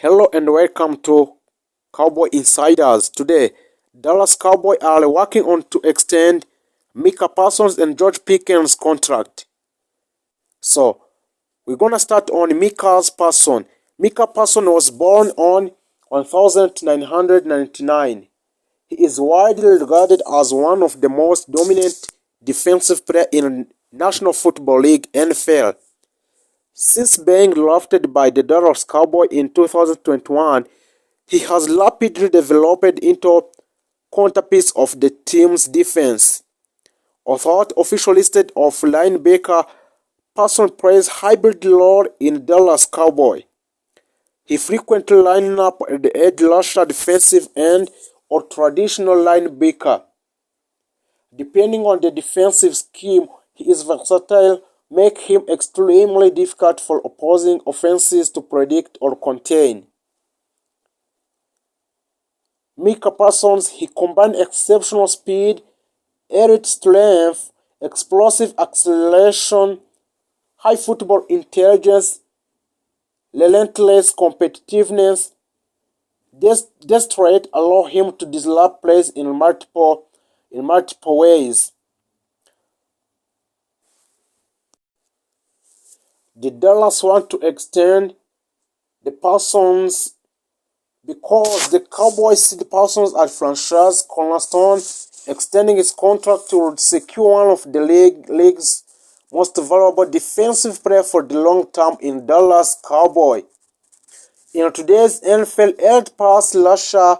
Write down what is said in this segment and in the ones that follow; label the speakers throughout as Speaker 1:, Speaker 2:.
Speaker 1: Hello and welcome to Cowboy Insiders. Today, Dallas Cowboys are working on to extend Micah Parsons and George Pickens' contract. So, we're gonna start on Micah Parsons. Micah Parsons was born on 1999. He is widely regarded as one of the most dominant defensive players in National Football League (NFL). Since being drafted by the Dallas Cowboys in 2021, he has rapidly developed into centerpiece of the team's defense. Although official listed of linebacker, Parsons plays hybrid role in Dallas Cowboys. He frequently lines up at the edge rusher, defensive end, or traditional linebacker. Depending on the defensive scheme, he is versatile, make him extremely difficult for opposing offenses to predict or contain. Micah Parsons, he combines exceptional speed, elite strength, explosive acceleration, high football intelligence, relentless competitiveness. This trait allow him to disrupt plays in multiple ways. The Dallas want to extend the Parsons because the Cowboys see the Parsons as franchise cornerstone. Extending his contract to secure one of the league's most valuable defensive players for the long term in Dallas Cowboys. In today's NFL, elite pass rushers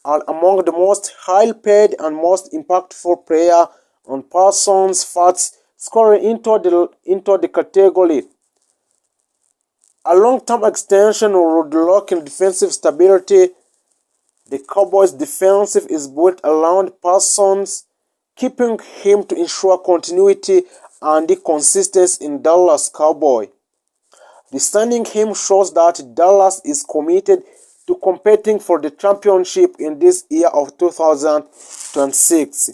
Speaker 1: are among the most highly paid and most impactful players on Parsons' fats scoring into the category. A long-term extension would lock in defensive stability. The Cowboys' defensive is built around Parsons, keeping him to ensure continuity and consistency in Dallas Cowboys. The signing him shows that Dallas is committed to competing for the championship in this year of 2026.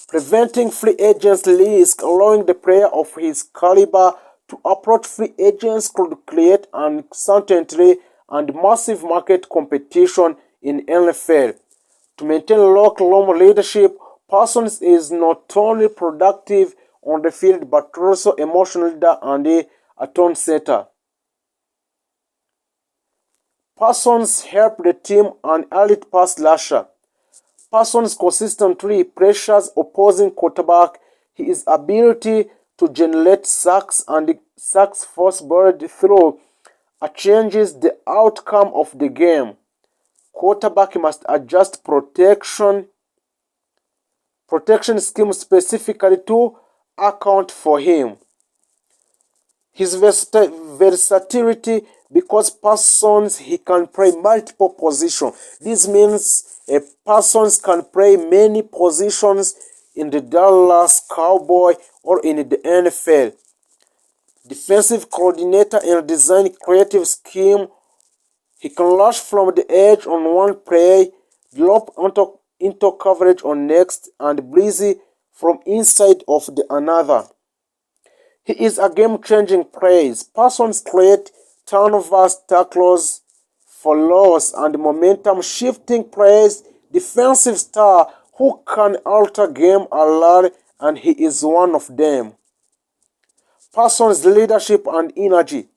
Speaker 1: Preventing free agents' risk, allowing the player of his caliber to approach free agents could create uncertainty and massive market competition in NFL. To maintain long-term leadership, Parsons is not only productive on the field but also emotional leader and a tone setter. Parsons helped the team an elite pass rusher. Parsons consistently pressures opposing quarterback. His ability to generate sacks and sacks force bird through changes the outcome of the game. Quarterback must adjust protection scheme specifically to account for him. His versatility, because Parsons he can play multiple positions. This means a Parsons can play many positions in the Dallas Cowboys or in the NFL. Defensive coordinator and design creative scheme. He can rush from the edge on one play, drop into coverage on next, and breezy from inside of the another. He is a game-changing player. Parsons create turnovers, tackles for loss, and momentum-shifting plays. Defensive star who can alter game a lot, and he is one of them. Parsons' leadership and energy.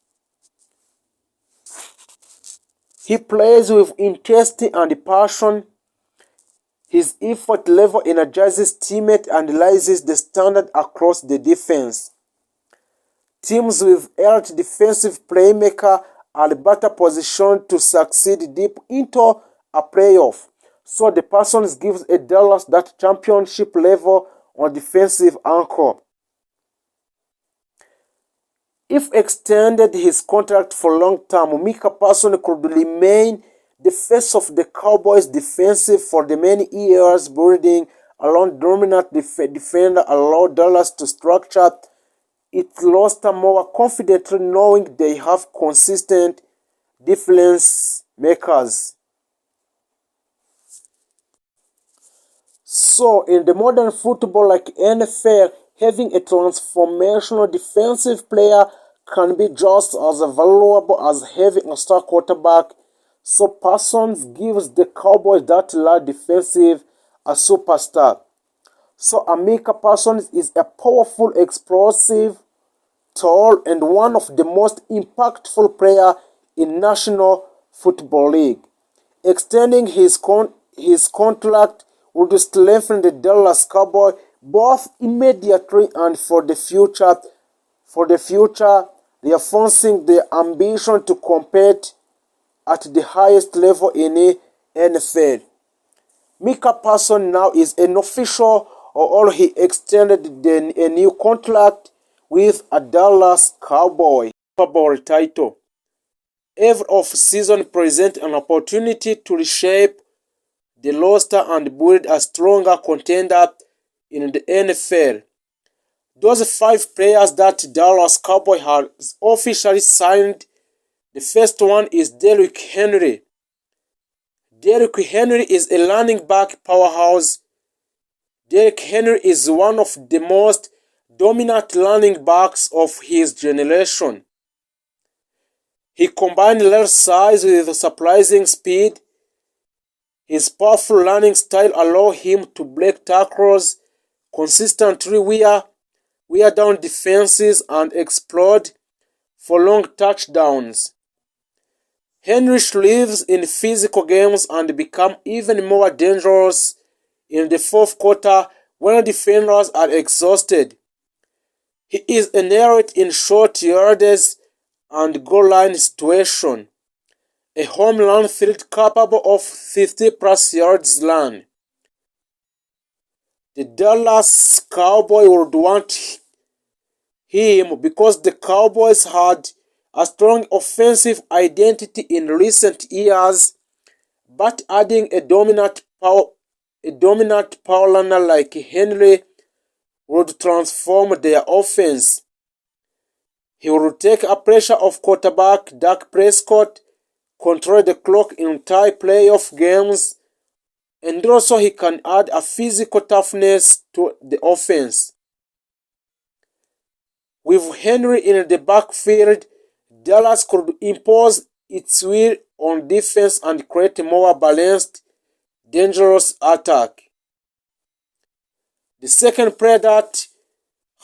Speaker 1: He plays with intensity and passion. His effort level energizes teammates and raises the standard across the defense. Teams with elite defensive playmaker are better positioned to succeed deep into a playoff. So the Parsons gives a Dallas that championship level on defensive anchor. If extended his contract for long term, Micah Parsons could remain the face of the Cowboys defensive for the many years, building around dominant defender allowed Dallas to structure its roster more confidently, knowing they have consistent difference makers. So in the modern football like NFL, having a transformational defensive player can be just as valuable as having a star quarterback. So Parsons gives the Cowboys that large defensive a superstar. So Micah Parsons is a powerful, explosive, tall, and one of the most impactful players in National Football League. Extending his contract would strengthen the Dallas Cowboys both immediately and for the future. Reinforcing their ambition to compete at the highest level in the NFL. Micah Parsons now is an official, or he extended a new contract with a Dallas Cowboy Super Bowl title. Every off-season presents an opportunity to reshape the roster and build a stronger contender in the NFL. Those 5 players that Dallas Cowboys has officially signed, the first one is Derrick Henry. Derrick Henry is a running back powerhouse. Derrick Henry is one of the most dominant running backs of his generation. He combined large size with surprising speed. His powerful running style allows him to break tackles consistently, wear down defenses, and explode for long touchdowns. Henry thrives in physical games and becomes even more dangerous in the fourth quarter when defenders are exhausted. He is an elite in short yardage and goal line situation. A home run threat capable of 50-plus yards run. The Dallas Cowboys would want him because the Cowboys had a strong offensive identity in recent years, but adding a dominant power runner like Henry would transform their offense. He would take a pressure off quarterback Dak Prescott, control the clock in tight playoff games, and also he can add a physical toughness to the offense. With Henry in the backfield, Dallas could impose its will on defense and create a more balanced, dangerous attack. The second player that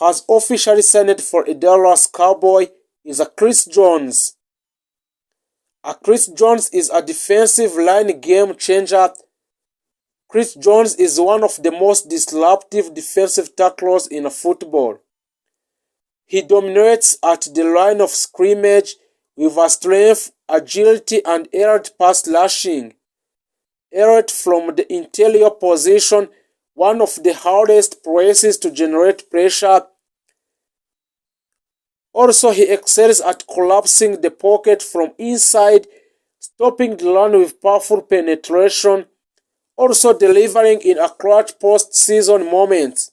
Speaker 1: has officially signed for a Dallas Cowboy is a Chris Jones. Chris Jones is a defensive line game changer. Chris Jones is one of the most disruptive defensive tacklers in football. He dominates at the line of scrimmage with a strength, agility, and elite pass rushing. Elite from the interior position, one of the hardest presses to generate pressure. Also, he excels at collapsing the pocket from inside, stopping the run with powerful penetration, also delivering in a clutch post-season moments.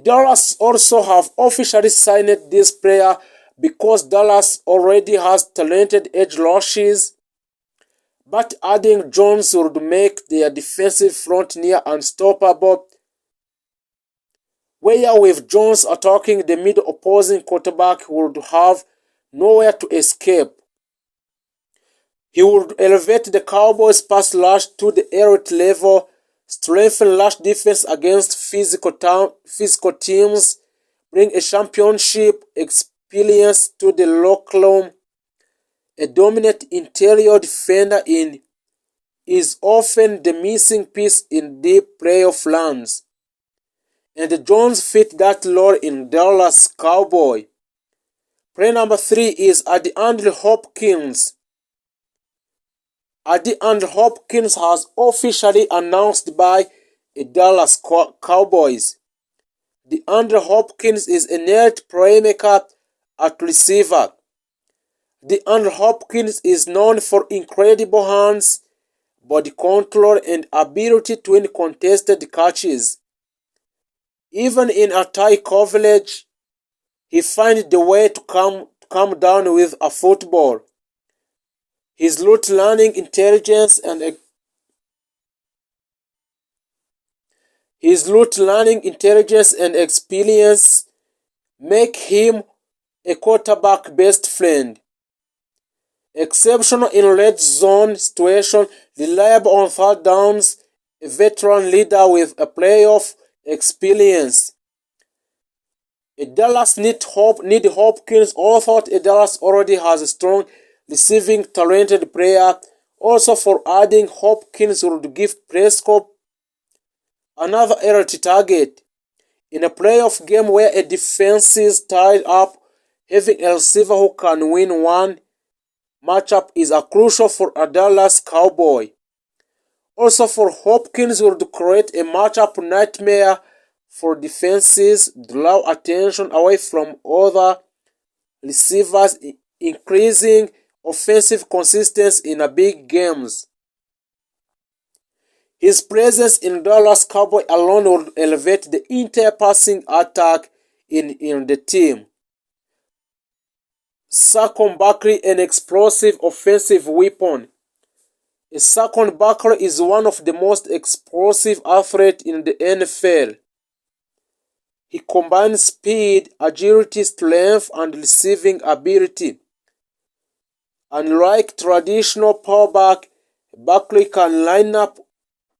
Speaker 1: Dallas also have officially signed this player because Dallas already has talented edge rushes, but adding Jones would make their defensive front near unstoppable, where with Jones attacking the middle, opposing quarterback would have nowhere to escape. He would elevate the Cowboys pass rush to the elite level, strengthen rush defense against physical teams, bring a championship experience to the locker room. A dominant interior defender is often the missing piece in deep playoff runs, and Jones fit that role in Dallas Cowboy. Player number 3 is DeAndre Hopkins. DeAndre Hopkins has officially announced by the Dallas Cowboys. DeAndre Hopkins is an elite playmaker at receiver. DeAndre Hopkins is known for incredible hands, body control, and ability to win contested catches. Even in a tight coverage, he finds the way to come down with a football. His route running intelligence and experience make him a quarterback best friend. Exceptional in red zone situation, reliable on third downs, a veteran leader with a playoff experience. A Dallas need Hopkins, although Dallas already has a strong receiving talented player. Also for adding Hopkins would give Prescott another area to target. In a playoff game where a defense is tied up, having a receiver who can win one matchup is a crucial for a Dallas Cowboy. Also for Hopkins would create a matchup nightmare for defenses, draw attention away from other receivers, increasing offensive consistency in a big games. His presence in Dallas Cowboy alone would elevate the entire passing attack in the team. Saquon Barkley, an explosive offensive weapon. Saquon Barkley is one of the most explosive athletes in the NFL. He combines speed, agility, strength, and receiving ability. Unlike traditional powerback, Barkley can line up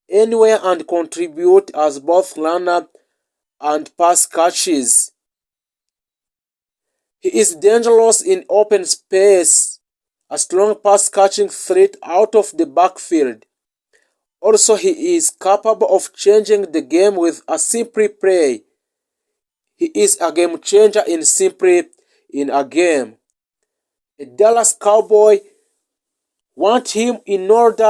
Speaker 1: anywhere and contribute as both runner and pass catches. He is dangerous in open space, a strong pass-catching threat out of the backfield. Also, he is capable of changing the game with a simple play. He is a game changer in a game. A Dallas Cowboy want him in order